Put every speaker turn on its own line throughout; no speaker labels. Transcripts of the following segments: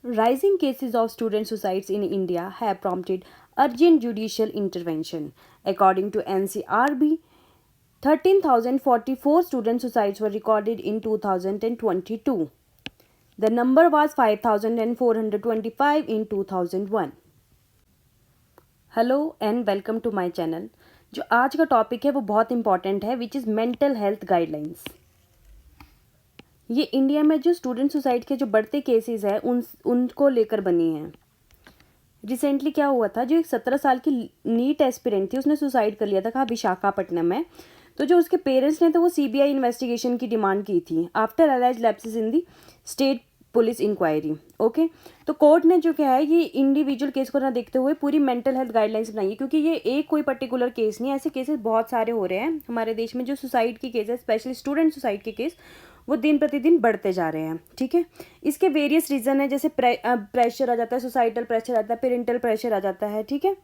Rising cases of student suicides in India have prompted urgent judicial intervention. According to NCRB, 13,044 student suicides were recorded in 2022. The number was 5,425 in 2001. Hello and welcome to my channel. जो आज का topic है वो बहुत important है, which is mental health guidelines. ये India में जो स्टूडेंट सुसाइड के जो बढ़ते केसेस हैं उनको लेकर बनी है। रिसेंटली क्या हुआ था, जो एक 17 साल की नीट एस्पिरेंट थी, उसने सुसाइड कर लिया था, कहाँ, विशाखापट्टनम में। तो जो उसके पेरेंट्स ने, तो वो सीबीआई इन्वेस्टिगेशन की डिमांड की थी after alleged lapses in the state police inquiry. Okay, तो कोर्ट ने जो क्या है, ये इंडिविजुअल केस को ना देखते हुए पूरी मेंटल हेल्थ गाइडलाइंस बनाई है, क्योंकि ये एक कोई पर्टिकुलर केस नहीं है, ऐसे केसेस बहुत सारे हो रहे हैं हमारे देश में। जो सुसाइड के केस है, स्पेशली स्टूडेंट सुसाइड के केस, वो दिन प्रतिदिन बढ़ते जा रहे हैं। ठीक है, इसके वेरियस रीज़न है, जैसे प्रेशर आ जाता है, सोसाइटल प्रेशर आता है, पेरेंटल प्रेशर आ जाता है। ठीक है,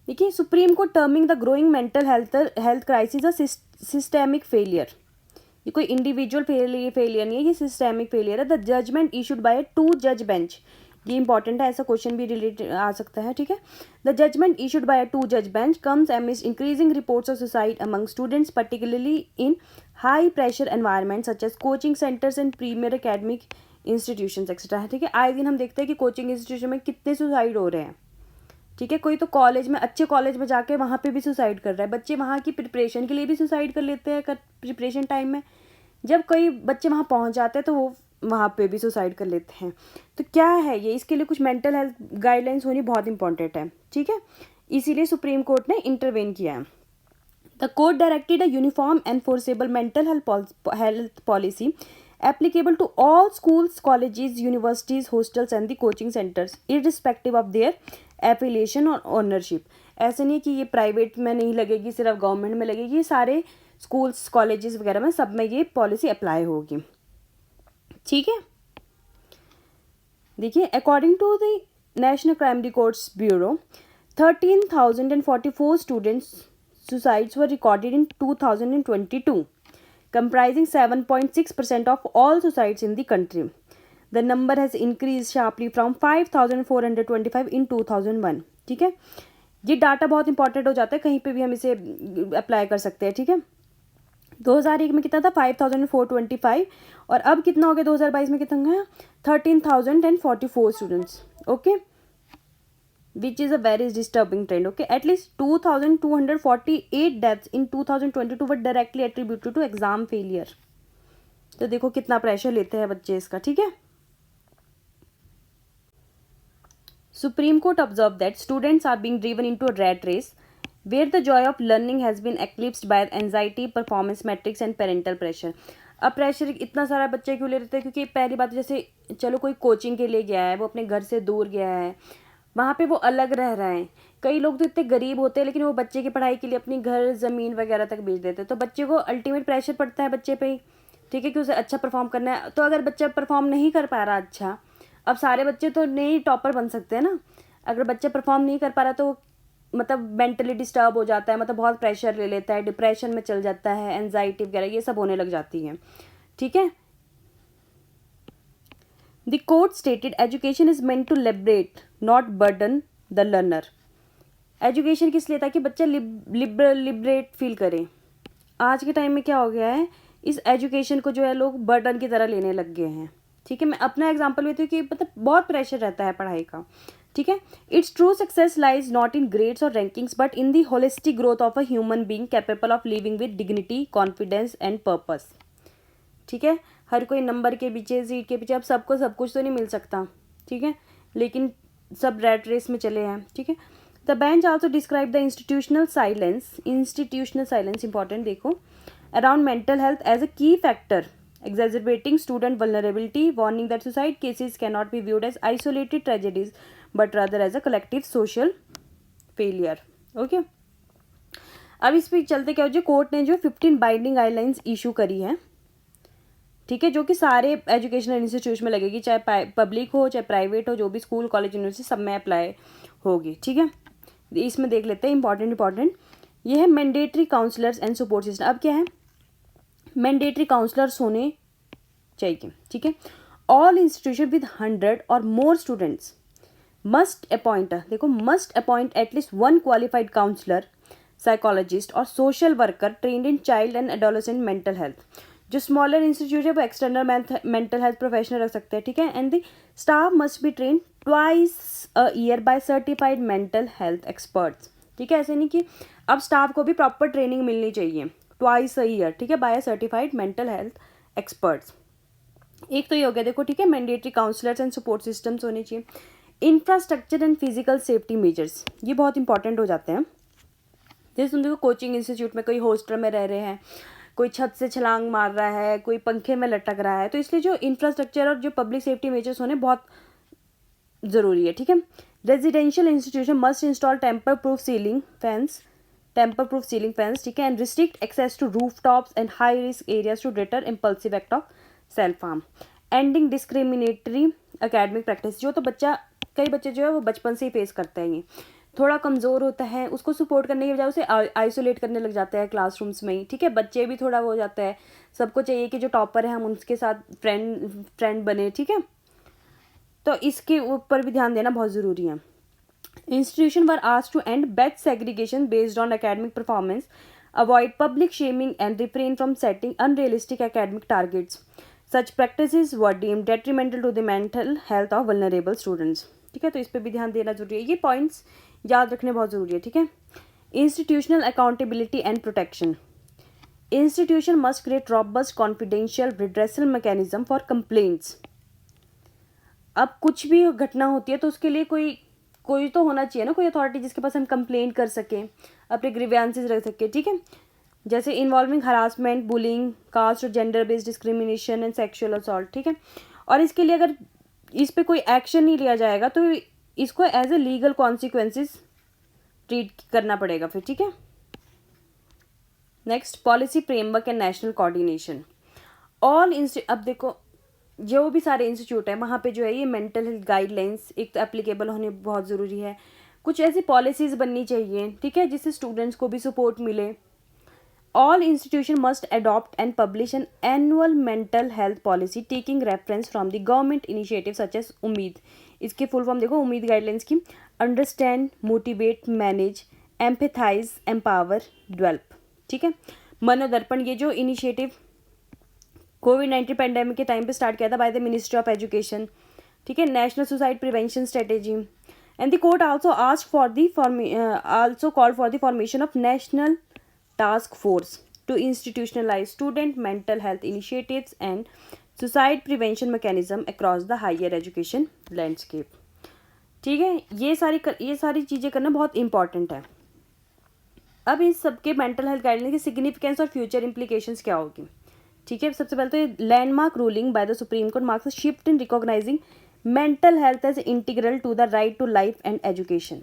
देखिए, supreme court terming the growing mental health crisis a systemic failure. ये कोई इंडिविजुअल फेलियर नहीं है, ये सिस्टेमिक फेलियर है। द जजमेंट इशूड बाय 2 जज बेंच, ये इंपॉर्टेंट है, ऐसा क्वेश्चन भी रिलेट आ सकता है। ठीक है, द जजमेंट इशूड बाय 2 जज bench comes amidst increasing reports of suicide among students, particularly in high pressure environment such as coaching centres and premier academic institutions etcetera है। ठीक है, आए दिन हम देखते हैं कि कोचिंग इंस्टीट्यूशन में कितने सुसाइड हो रहे हैं। ठीक है, कोई तो कॉलेज में, अच्छे कॉलेज में जाके वहाँ पे भी सुसाइड कर रहा है। बच्चे वहाँ की प्रिपरेशन के लिए भी सुसाइड कर लेते हैं प्रिपरेशन टाइम में। जब कई बच्चे वहाँ पहुँच जाते हैं तो वो वहाँ पे भी सुसाइड कर लेते हैं। तो क्या है ये, इसके लिए कुछ मेंटल हेल्थ गाइडलाइंस होनी बहुत इंपॉर्टेंट है। ठीक है, इसीलिए सुप्रीम कोर्ट ने इंटरवेन किया है। The court directed a uniform enforceable mental health policy applicable to all schools, colleges, universities, hostels and the coaching centers irrespective of their affiliation or ownership। ऐसे नहीं कि ये प्राइवेट में नहीं लगेगी, सिर्फ गवर्नमेंट में लगेगी, सारे स्कूल्स, कॉलेजेस वगैरह में सब में ये पॉलिसी अप्लाई होगी। ठीक है, देखिए, according to the National Crime Records Bureau, 13,044 students suicides were recorded in 2022, comprising 7.6% of all suicides in the country. The number has increased sharply from 5,425 in 2001. ठीक है, ये डाटा बहुत इंपॉर्टेंट हो जाता है, कहीं पे भी हम इसे अप्लाई कर सकते हैं। ठीक है, 2001 में कितना था, 5,425, और अब कितना हो गया 2022 में, कितना है, 13,044 students. Okay, which is a very disturbing trend. Okay, at least 2,248 deaths in 2022 were directly attributed to exam failure. तो देखो कितना प्रेशर लेते हैं बच्चे इसका। ठीक है, Supreme Court observed that students are being driven into a rat race where the joy of learning has been eclipsed by anxiety, performance metrics and parental pressure. अब प्रेशर इतना सारा बच्चे क्यों ले रहे थे, क्योंकि पहली बात, जैसे चलो कोई कोचिंग के लिए गया है, वो अपने घर से दूर गया है, वहाँ पे वो अलग रह रहे हैं। कई लोग तो इतने गरीब होते हैं लेकिन वो बच्चे की पढ़ाई के लिए अपनी घर, ज़मीन वगैरह तक बेच देते हैं। तो बच्चे को अल्टीमेट प्रेशर पड़ता है बच्चे पे ही। ठीक है, कि उसे अच्छा परफॉर्म करना है। तो अगर बच्चा परफॉर्म नहीं कर पा रहा अच्छा, अब सारे बच्चे तो नहीं टॉपर बन सकते हैं ना। अगर बच्चा परफॉर्म नहीं कर पा रहा तो मतलब मेंटली डिस्टर्ब हो जाता है, मतलब बहुत प्रेशर ले लेता है, डिप्रेशन में चल जाता है, एनजाइटी वगैरह ये सब होने लग जाती है। ठीक है, The court stated education is meant to liberate, not burden the learner. Education किस लिए, ताकि बच्चा लिबरेट फील करे। आज के टाइम में क्या हो गया है, इस एजुकेशन को जो है लोग बर्डन की तरह लेने लग गए हैं। ठीक है, मैं अपना एग्जांपल लेती हूँ कि मतलब बहुत प्रेशर रहता है पढ़ाई का। ठीक है, it's true success lies not in grades और rankings but in the holistic growth of a human being capable of living with dignity, confidence and purpose. ठीक है, हर कोई नंबर के पीछे, सीट के पीछे, अब सबको सब कुछ तो नहीं मिल सकता। ठीक है, लेकिन सब रैट रेस में चले हैं। ठीक है, the bench also describe the institutional silence important, देखो, around mental health as a key factor exacerbating student vulnerability, warning that suicide cases cannot be viewed as isolated tragedies but rather as a collective social failure. Okay, अब इस पर चलते क्या हो, जो court ने जो 15 बाइंडिंग गाइडलाइंस इशू करी है। ठीक है, जो कि सारे एजुकेशनल इंस्टीट्यूशन में लगेगी, चाहे पब्लिक हो चाहे प्राइवेट हो, जो भी स्कूल, कॉलेज, यूनिवर्सिटी, सब में अप्लाई होगी। ठीक है, इसमें देख लेते हैं इंपॉर्टेंट ये है mandatory counsellors and support system. अब क्या है, मैंडेटरी काउंसलर्स होने चाहिए। ठीक है, ऑल इंस्टीट्यूशन विद 100 और मोर स्टूडेंट्स मस्ट अपॉइंट, देखो must appoint at least one qualified counsellor, psychologist और social worker trained in child and adolescent mental health. जो स्मॉलर इंस्टीट्यूट है वो एक्सटर्नल मेंटल हेल्थ प्रोफेशनल रख सकते हैं, ठीक है। And the staff must be train twice a year by certified mental health experts, ठीक है। ऐसे नहीं कि अब स्टाफ को भी प्रॉपर ट्रेनिंग मिलनी चाहिए ट्वाइस अ ईयर, ठीक है, by certified mental health experts. एक तो ये हो गया देखो, ठीक है, mandatory counsellors and support systems होने चाहिए। Infrastructure and physical safety measures ये बहुत इंपॉर्टेंट हो जाते हैं। जैसे तुम देखो कोचिंग इंस्टीट्यूट में कोई हॉस्टल में रह रहे हैं, कोई छत से छलांग मार रहा है, कोई पंखे में लटक रहा है, तो इसलिए जो इंफ्रास्ट्रक्चर और जो पब्लिक सेफ्टी मेजर्स होने बहुत ज़रूरी है, ठीक है। Residential institution must install tamper proof ceiling fans, ठीक है, and restrict access to roof tops and high risk areas to deter impulsive act of self harm. Ending discriminatory academic practice, जो तो कई बच्चे जो है वो बचपन से ही फेस करते हैं, ये थोड़ा कमज़ोर होता है, उसको सपोर्ट करने की बजाय उसे आइसोलेट करने लग जाता है क्लासरूम्स में ही, ठीक है। बच्चे भी थोड़ा वो हो जाता है, सबको चाहिए कि जो टॉपर है हम उनके साथ फ्रेंड बने, ठीक है। तो इसके ऊपर भी ध्यान देना बहुत ज़रूरी है। Institution were asked to end batch segregation based on academic performance, avoid public shaming and refrain from setting unrealistic academic targets. Such practices were deemed detrimental to the mental health of vulnerable students, ठीक है। तो इस पर भी ध्यान देना जरूरी है, ये पॉइंट्स याद रखने बहुत ज़रूरी है, ठीक है। Institutional accountability and protection, institution must create robust confidential redressal mechanism for complaints. अब कुछ भी घटना होती है तो उसके लिए कोई तो होना चाहिए ना, कोई अथॉरिटी जिसके पास हम कंप्लेंट कर सकें, अपने ग्रीवेंसेस रख सकें, ठीक है। जैसे इन्वॉल्विंग हरासमेंट, बुलिंग, कास्ट और gender based discrimination and sexual assault, ठीक है। और इसके लिए अगर इस पे कोई एक्शन नहीं लिया जाएगा तो इसको as a legal consequences treat करना पड़ेगा फिर, ठीक है। Next, policy framework and national coordination. अब देखो जो भी सारे इंस्टीट्यूट है वहाँ पे जो है ये मेंटल हेल्थ गाइडलाइंस एक तो एप्लीकेबल होने बहुत ज़रूरी है, कुछ ऐसी पॉलिसीज़ बननी चाहिए, ठीक है, जिससे स्टूडेंट्स को भी सपोर्ट मिले। All institutions must adopt and publish an annual mental health policy taking reference from the government initiatives such as उम्मीद, इसके फुल फॉर्म देखो उम्मीद गाइडलाइंस की, understand, motivate, manage, empathise, empower, develop, ठीक है। मनोदर्पण ये जो इनिशिएटिव कोविड-19 पैंडेमिक के टाइम पे स्टार्ट किया था by the ministry of education, ठीक है। National suicide prevention strategy and the court also called for the formation of national task force to institutionalize student mental health initiatives and suicide prevention mechanism across the higher education landscape, ठीक है। ये सारी चीज़ें करना बहुत important है। अब इन सबके मेंटल हेल्थ गाइडलाइन की सिग्निफिकेंस और फ्यूचर इम्प्लीकेशंस क्या होगी, ठीक है। सबसे पहले तो ये landmark ruling by the Supreme Court marks a shift in recognising mental health as integral to the right to life and education,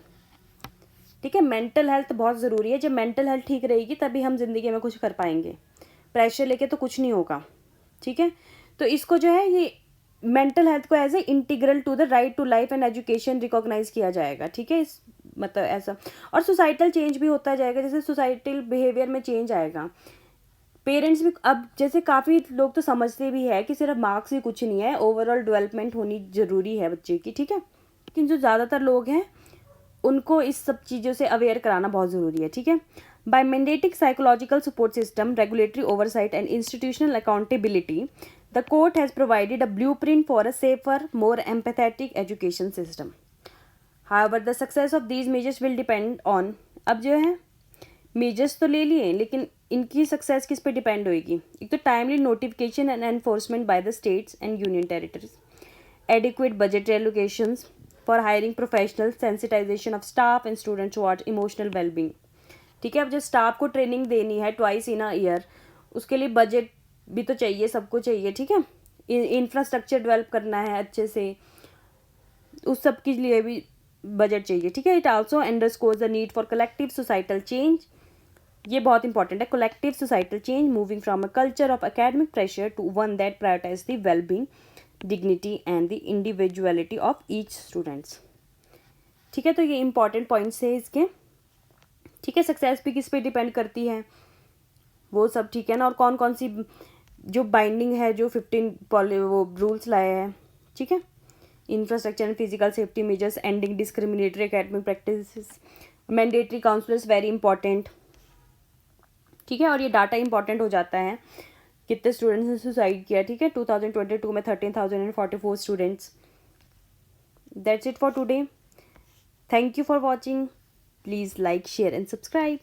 ठीक है। मेंटल हेल्थ बहुत ज़रूरी है, जब मेंटल हेल्थ ठीक रहेगी तभी हम ज़िंदगी में कुछ कर पाएंगे, प्रेशर लेके तो कुछ नहीं होगा, ठीक है। तो इसको जो है ये मेंटल हेल्थ को as a integral to the right to life and education recognise किया जाएगा, ठीक है। इस मतलब ऐसा, और सोसाइटल चेंज भी होता जाएगा, जैसे सोसाइटल बिहेवियर में चेंज आएगा। पेरेंट्स भी अब जैसे काफ़ी लोग तो समझते भी है कि सिर्फ मार्क्स ही कुछ नहीं है, ओवरऑल डेवलपमेंट होनी ज़रूरी है बच्चे की, ठीक है। लेकिन जो ज़्यादातर लोग हैं उनको इस सब चीज़ों से अवेयर कराना बहुत ज़रूरी है, ठीक है। By mandating psychological support system, regulatory oversight and institutional accountability, the court has provided a blueprint for a safer more empathetic education system. However the success of these measures will depend on, अब जो है measures तो ले लिए लेकिन इनकी success किस पे डिपेंड होएगी, एक तो timely notification and enforcement by the states and union territories, adequate budget allocations for hiring professionals, sensitization of staff and students towards emotional well-being, ठीक है। अब जो स्टाफ को ट्रेनिंग देनी है ट्वाइस इन अ ईयर, उसके लिए बजट भी तो चाहिए, सबको चाहिए, ठीक है। इंफ्रास्ट्रक्चर डेवलप करना है अच्छे से, उस सब के लिए भी बजट चाहिए, ठीक है। It also underscores the need for collective societal change, ये बहुत इंपॉर्टेंट है, collective societal change moving from a culture of academic pressure to one that prioritise the wellbeing, dignity and the individuality of each students, ठीक है। तो ये important points है इसके, ठीक है। सक्सेस भी किस पे डिपेंड करती है वो सब, ठीक है ना, और कौन कौन सी जो बाइंडिंग है, जो 15 वो रूल्स लाए हैं, ठीक है। Infrastructure and physical safety measures, ending discriminatory academic practices, mandatory counsellors very important, ठीक है। और ये डाटा इंपॉर्टेंट हो जाता है, कितने स्टूडेंट्स ने सुसाइड किया, ठीक है। 2022 में 13,044 students. That's it for today. Thank you for watching. Please like, share and subscribe.